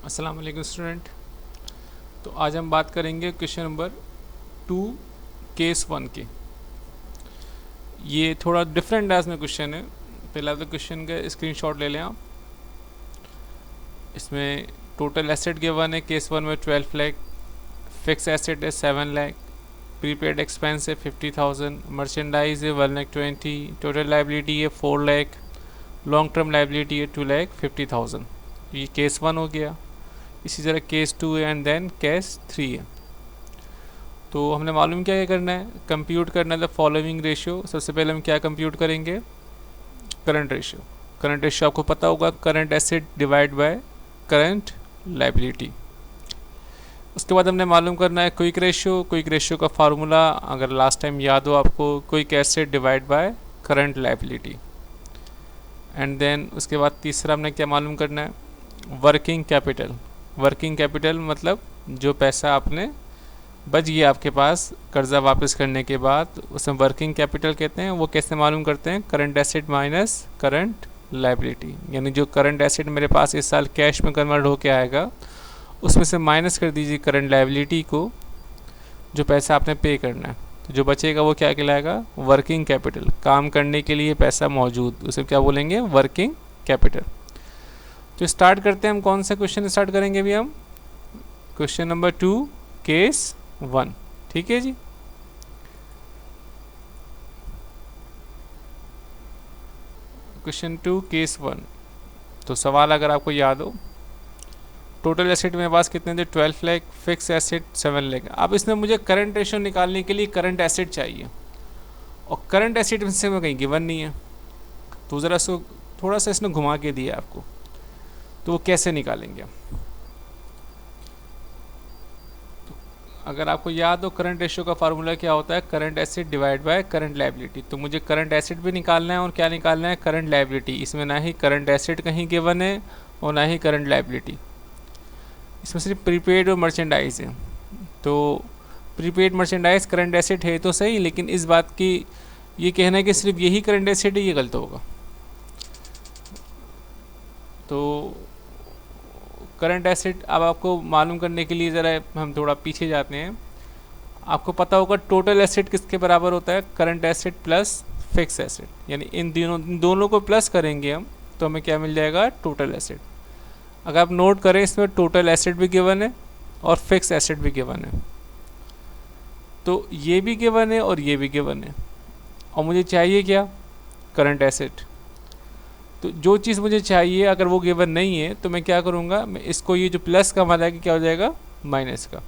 अस्सलाम वालेकुम स्टूडेंट। तो आज हम बात करेंगे क्वेश्चन नंबर 2 केस 1 के। ये थोड़ा डिफरेंट डांस में क्वेश्चन है। पहला तो क्वेश्चन का स्क्रीनशॉट ले लें आप। इसमें टोटल एसेट गिवन है केस 1 में 12 लाख, फिक्स एसेट है 7 लाख, प्रीपेड एक्सपेंस है 50,000, मर्चेंडाइज है 1,20,000, टोटल लाइबिलिटी है 4 लाख, लॉन्ग टर्म लाइबिलिटी है 2,50,000। ये केस 1 हो गया। इसी तरह केस 2 है एंड देन केस 3 है। तो हमने मालूम क्या करना है, कंप्यूट करना है द फॉलोइंग रेशियो। सबसे पहले हम क्या कंप्यूट करेंगे, करंट रेशियो। करंट रेशियो आपको पता होगा, current asset divide by current liability. उसके बाद हमने मालूम करना है क्विक रेशियो। क्विक रेशियो का फार्मूला अगर लास्ट टाइम याद हो आपको, quick asset divide by current liability. And then उसके बाद तीसरा हमने क्या मालूम करना है, वर्किंग कैपिटल। वर्किंग कैपिटल मतलब जो पैसा आपने बच गया आपके पास कर्ज़ा वापस करने के बाद, उसे वर्किंग कैपिटल कहते हैं। वो कैसे मालूम करते हैं, current asset minus current liability. यानी जो करंट एसेट मेरे पास इस साल कैश में कन्वर्ट होके आएगा, उसमें से माइनस कर दीजिए करंट लाइबिलिटी को, जो पैसा आपने पे करना है। तो जो बचेगा वो क्या कहलाएगा, वर्किंग कैपिटल। काम करने के लिए पैसा मौजूद, उसे क्या बोलेंगे, वर्किंग कैपिटल। तो स्टार्ट करते हैं हम। कौन सा क्वेश्चन स्टार्ट करेंगे अभी हम, क्वेश्चन नंबर 2 केस 1। ठीक है जी। Question 2 case 1। तो सवाल अगर आपको याद हो, टोटल एसेट मेरे पास कितने थे, 12 लाख, फिक्स एसेट 7 लाख। अब इसमें मुझे करंट रेशियो निकालने के लिए करंट एसेट चाहिए, और करंट एसेट में से कहीं गिवन नहीं है। तो ज़रा सो थोड़ा सा इसने घुमा के दिया आपको, तो वो कैसे निकालेंगे। अगर आपको याद हो, करंट रेशियो का फार्मूला क्या होता है, current asset divide by current liability. तो मुझे करंट एसेट भी निकालना है और क्या निकालना है, करंट लाइबिलिटी। इसमें ना ही करंट एसेट कहीं गिवन है और ना ही करंट लाइबिलिटी। इसमें सिर्फ प्रीपेड और मर्चेंडाइज है। तो प्रीपेड मर्चेंडाइज करंट एसेट है तो सही, लेकिन इस बात की ये कहना है कि सिर्फ यही करंट एसेट है, ये गलत होगा। तो करंट एसेट अब आपको मालूम करने के लिए ज़रा हम थोड़ा पीछे जाते हैं। आपको पता होगा टोटल एसेट किसके बराबर होता है, current asset plus fix asset. यानी इन दोनों को प्लस करेंगे हम, तो हमें क्या मिल जाएगा, टोटल एसेट। अगर आप नोट करें, इसमें टोटल एसेट भी गिवन है और फिक्स एसेट भी गिवन है। तो ये भी गिवन है और ये भी गिवन है, और मुझे चाहिए क्या, करंट एसेट। तो जो चीज़ मुझे चाहिए अगर वो गिवन नहीं है, तो मैं क्या करूँगा, मैं इसको ये जो प्लस का हमारा क्या हो जाएगा, माइनस का।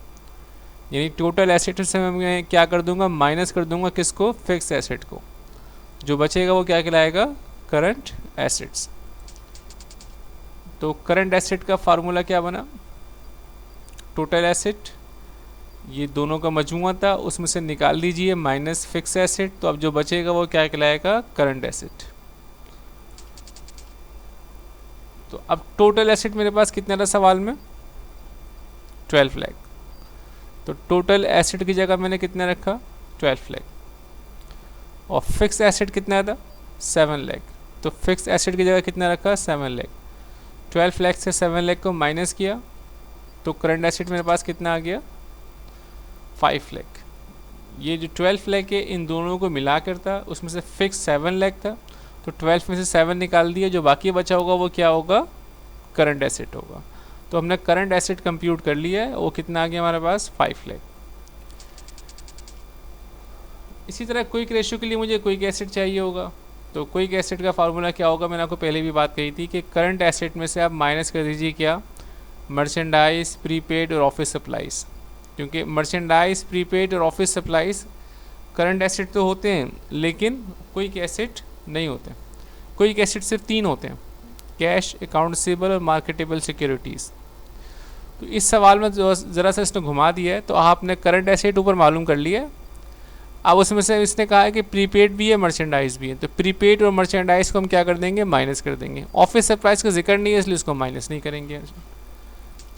यानी टोटल एसेट से मैं क्या कर दूंगा, माइनस कर दूंगा किसको, फिक्स एसेट को। जो बचेगा वो क्या कहलाएगा, करंट एसेट्स। तो करंट एसेट का फार्मूला क्या बना, टोटल एसेट, ये दोनों का मजमूआ था, उसमें से निकाल दीजिए माइनस फिक्स एसेट। तो अब जो बचेगा वो क्या कहलाएगा, करंट एसेट। तो अब टोटल एसेट मेरे पास कितना था सवाल में, 12 लाख। तो टोटल एसेट की जगह मैंने कितना रखा, 12 लाख। और फिक्स एसेट कितना था, 7 लाख। तो फिक्स एसेट की जगह कितना रखा, 7 लाख। 12 लाख से 7 लाख को माइनस किया, तो करंट एसेट मेरे पास कितना आ गया, 5 लाख। ये जो 12 लाख है इन दोनों को मिला कर था, उसमें से फिक्स 7 लाख था, तो 12 में से 7 निकाल दिया, जो बाकी बचा होगा वो क्या होगा, करंट एसेट होगा। तो हमने करंट एसेट कंप्यूट कर लिया है, वो कितना आ गया हमारे पास, 5 लाख। इसी तरह क्विक रेशियो के लिए मुझे क्विक एसेट चाहिए होगा। तो क्विक एसेट का फार्मूला क्या होगा, मैंने आपको पहले भी बात कही थी कि करंट एसेट में से आप माइनस कर दीजिए क्या, मर्चेंडाइज, प्रीपेड और ऑफिस सप्लाईज। क्योंकि मर्चेंडाइज, प्रीपेड और ऑफिस सप्लाईज करंट एसेट तो होते हैं, लेकिन क्विक एसेट नहीं होते। क्विक एसेट सिर्फ 3 होते हैं, कैश, अकाउंट रिसीवेबल और मार्केटेबल सिक्योरिटीज़। तो इस सवाल में ज़रा सा इसने घुमा दिया है, तो आपने करंट एसेट ऊपर मालूम कर लिया। अब उसमें से इसने कहा है कि प्रीपेड भी है, मर्चेंडाइज भी है। तो प्रीपेड और मर्चेंडाइज को हम क्या कर देंगे, माइनस कर देंगे। ऑफिस सप्लाईज का जिक्र नहीं है, इसलिए उसको माइनस नहीं करेंगे।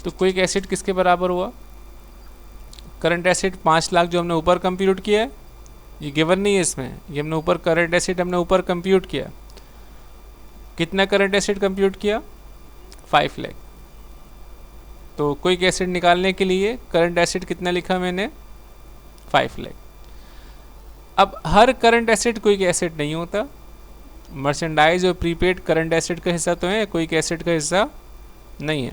तो क्विक एसेट किसके बराबर हुआ, करंट एसेट 5 लाख जो हमने ऊपर कंप्यूट किया है, ये गिवन नहीं है इसमें, ये हमने ऊपर करंट एसेट हमने ऊपर कंप्यूट किया। कितना करंट एसेट कंप्यूट किया, 5 लाख। तो क्विक एसेट निकालने के लिए करंट एसेट कितना लिखा मैंने, 5 लाख। अब हर करंट एसेट क्विक एसेट नहीं होता, मर्चेंडाइज और प्रीपेड करंट एसेट का हिस्सा तो है, क्विक एसेट का हिस्सा नहीं है।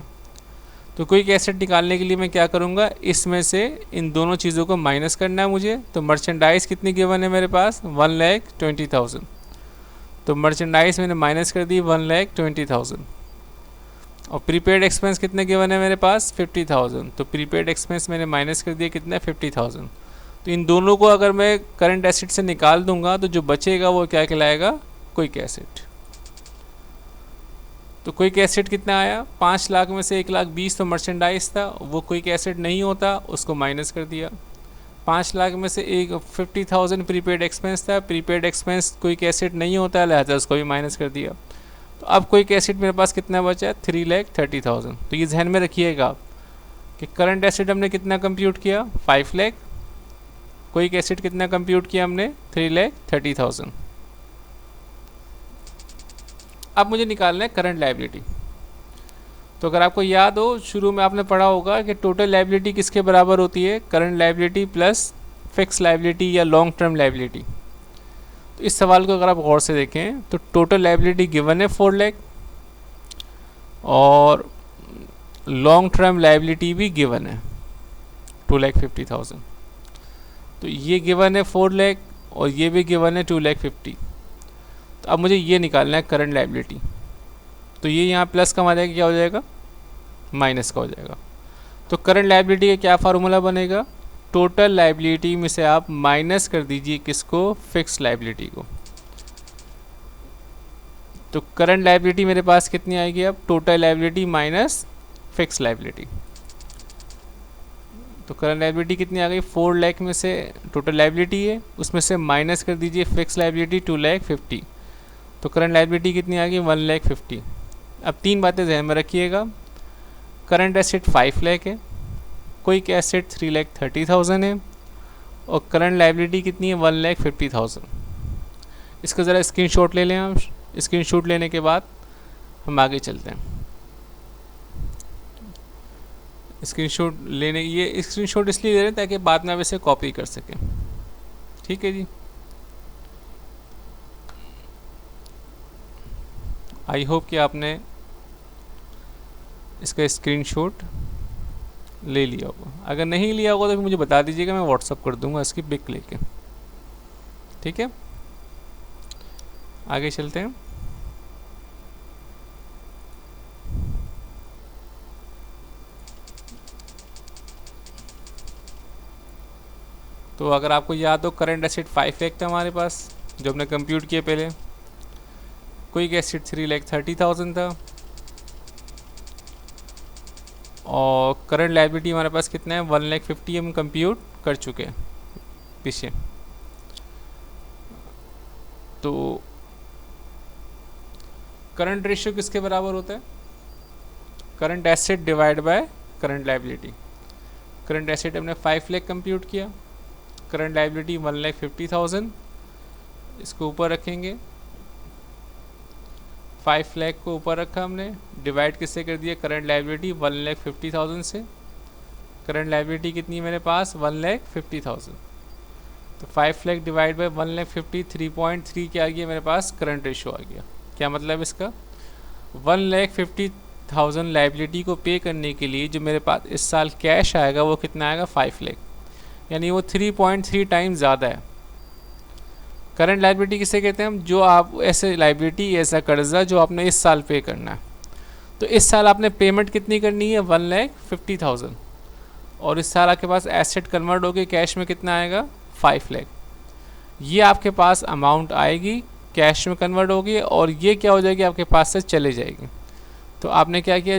तो क्विक एसेट निकालने के लिए मैं क्या करूँगा, इसमें से इन दोनों चीज़ों को माइनस करना है मुझे। तो मर्चेंडाइज कितनी गिवन है मेरे पास, 1,20,000। तो मर्चेंडाइज मैंने माइनस कर दी 1,20,000। और प्रीपेड एक्सपेंस कितने गिवन है मेरे पास, 50,000। तो प्रीपेड एक्सपेंस मैंने माइनस कर दिया कितना, 50,000। तो इन दोनों को अगर मैं करंट एसेट से निकाल दूंगा तो जो बचेगा वो क्या कहलाएगा, क्विक एसेट। तो क्विक एसेट कितना आया, 5 लाख में से 1,20,000 तो मर्चेंडाइज था, वो क्विक एसेट नहीं होता, उसको माइनस कर दिया। 5 लाख में से 50,000 प्रीपेड एक्सपेंस था, प्रीपेड एक्सपेंस क्विक एसेट नहीं होता, लिहाजा उसको भी माइनस कर दिया। तो अब क्विक एसेट मेरे पास कितना बचा है, 3,30,000। तो ये ध्यान में रखिएगा कि करंट एसेट हमने कितना कंप्यूट किया, 5 लाख। क्विक एसेट कितना कंप्यूट किया हमने, 3,30,000। अब मुझे निकालना है करंट लायबिलिटी। तो अगर आपको याद हो, शुरू में आपने पढ़ा होगा कि टोटल लायबिलिटी किसके बराबर होती है, current liability plus fix liability या लॉन्ग टर्म लायबिलिटी। तो इस सवाल को अगर आप गौर से देखें तो टोटल लायबिलिटी गिवन है 4 लाख और लॉन्ग टर्म लायबिलिटी भी गिवन है 2,50,000। तो ये गिवन है 4 लाख और ये भी गिवन है 2,50,000। तो अब मुझे ये निकालना है करंट लायबिलिटी। तो ये यहाँ प्लस का आ जाएगा, क्या हो जाएगा, माइनस का हो जाएगा। तो करंट लायबिलिटी का क्या फार्मूला बनेगा, टोटल लायबिलिटी में से आप माइनस कर दीजिए किसको, फिक्स लायबिलिटी को। तो करंट लायबिलिटी मेरे पास कितनी आएगी, अब total liability minus fix liability. तो करंट लायबिलिटी कितनी आ गई, 4 लाख में से टोटल लायबिलिटी है, उसमें से माइनस कर दीजिए फिक्स लायबिलिटी 2,50,000। तो करंट लायबिलिटी कितनी आ गई, 1,50,000। अब 3 बातें ध्यान में रखिएगा, करंट एसेट 5 लाख है, क्विक एसेट 3,30,000 है और करंट लायबिलिटी कितनी है, 1,50,000। इसका ज़रा स्क्रीनशॉट ले लें हम। स्क्रीनशॉट लेने के बाद हम आगे चलते हैं। स्क्रीनशॉट लेने, ये स्क्रीनशॉट इसलिए ले रहे हैं ताकि बाद में आप इसे कॉपी कर सकें। ठीक है जी, आई होप कि आपने इसका स्क्रीनशॉट ले लिया होगा। अगर नहीं लिया होगा तो फिर मुझे बता दीजिएगा, मैं व्हाट्सअप कर दूंगा इसकी पिक लेके। ठीक है, आगे चलते हैं। तो अगर आपको याद हो, करंट एसेट 5 लाख था हमारे पास जो हमने कंप्यूट किए पहले, क्विक एसेट 3,30,000 था और करंट लायबिलिटी हमारे पास कितना है, 1,50,000 हम कंप्यूट कर चुके हैं पीछे। तो करंट रेशियो किसके बराबर होता है, current asset divide by current liability. Current asset हमने 5 लाख कंप्यूट किया, करंट लायबिलिटी 1,50,000, इसको ऊपर रखेंगे, 5 लाख को ऊपर रखा हमने, डिवाइड किससे कर दिया, करंट लायबिलिटी 1,50,000 से। करंट लायबिलिटी कितनी है मेरे पास, 1,50,000। तो 5 लाख डिवाइड बाय 1,50,000, 3.3 क्या आ गया मेरे पास, करंट रेशियो आ गया। क्या मतलब इसका, 1,50,000 लायबिलिटी को पे करने के लिए जो मेरे पास इस साल कैश आएगा वो कितना आएगा, 5 लाख, यानी वो 3.3 टाइम्स ज़्यादा है। करंट लायबिलिटी किसे कहते हैं हम, जो आप ऐसे लायबिलिटी, ऐसा कर्जा जो आपने इस साल पे करना है। तो इस साल आपने पेमेंट कितनी करनी है, 1,50,000 और इस साल आपके पास एसेट कन्वर्ट होकर कैश में कितना आएगा, 5 लाख। ये आपके पास अमाउंट आएगी, कैश में कन्वर्ट होगी और ये क्या हो जाएगी, आपके पास से चले जाएगी। तो आपने क्या किया,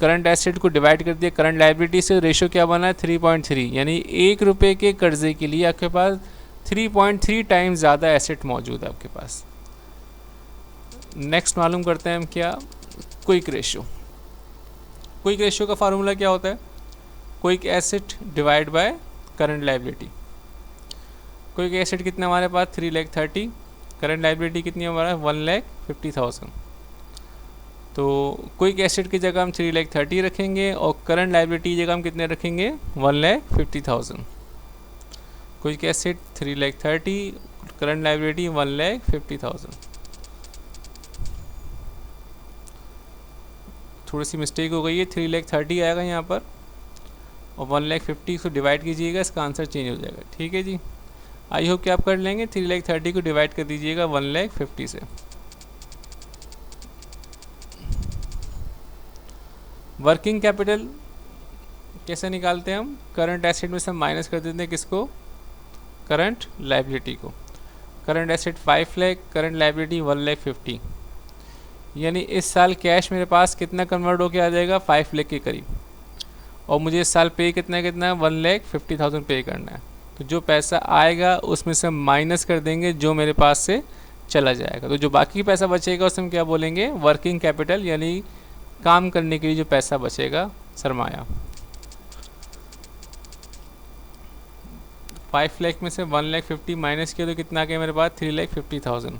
करंट एसेट को डिवाइड कर दिया करंट लायबिलिटी से, रेशियो क्या बना है, 3.3, यानी 1 रुपये के कर्जे के लिए आपके पास 3.3 टाइम्स ज़्यादा एसेट मौजूद है आपके पास। नेक्स्ट मालूम करते हैं हम क्या, क्विक रेशियो। क्विक रेशियो का फार्मूला क्या होता है, quick asset divide by current liability. Quick asset कितना हमारे पास, 3,30,000, करंट लायबिलिटी कितनी है हमारा, 1,50,000। तो क्विक एसेट की जगह हम 3,30,000 रखेंगे और करंट लाइबिलिटी की जगह हम कितने रखेंगे 1,50,000। Quick asset 3,30,000, current liability 1,50,000। थोड़ी सी मिस्टेक हो गई है, 3,30,000 आएगा यहाँ पर और 1,50,000 को डिवाइड कीजिएगा, इसका आंसर चेंज हो जाएगा। ठीक है जी, आई होप कि आप कर लेंगे। 3,30,000 को डिवाइड कर दीजिएगा 1,50,000 से। वर्किंग कैपिटल कैसे निकालते हैं हम? करंट एसेट में से हम माइनस कर देते हैं किसको? करंट लाइबिलिटी को। Current asset 5 lakh, current liability 1,50,000, यानी इस साल कैश मेरे पास कितना कन्वर्ट होके आ जाएगा 5 लाख के करीब, और मुझे इस साल पे कितना है 1,50,000 पे करना है। तो जो पैसा आएगा उसमें से हम माइनस कर देंगे जो मेरे पास से चला जाएगा, तो जो बाकी पैसा बचेगा उसमें क्या बोलेंगे? वर्किंग कैपिटल, यानी काम करने के लिए जो पैसा बचेगा, सरमाया। 5 लाख में से 1,50,000 माइनस किया तो कितना आ गया मेरे पास? 3,50,000।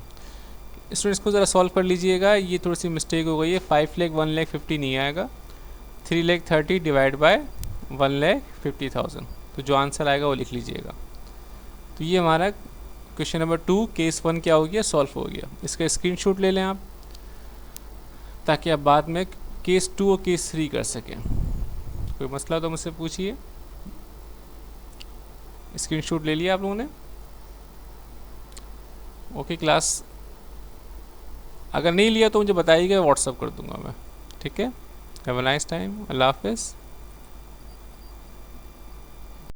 स्टूडेंट्स को ज़रा सॉल्व कर लीजिएगा, ये थोड़ी सी मिस्टेक हो गई है। 5 लाख 1,50,000 नहीं आएगा, 3,30,000 डिवाइड बाय 1,50,000, तो जो आंसर आएगा वो लिख लीजिएगा। तो ये हमारा क्वेश्चन नंबर 2 केस 1 क्या हो गया? सॉल्व हो गया। इसका स्क्रीनशॉट ले लें आप, ताकि आप बाद में केस 2 और केस 3 कर सकें। कोई मसला तो मुझसे पूछिए। स्क्रीनशॉट ले लिया आप लोगों ने? ओके क्लास, अगर नहीं लिया तो मुझे बताइएगा, व्हाट्सअप कर दूंगा मैं। ठीक है, हैव अ नाइस टाइम, अल्लाह हाफिज़।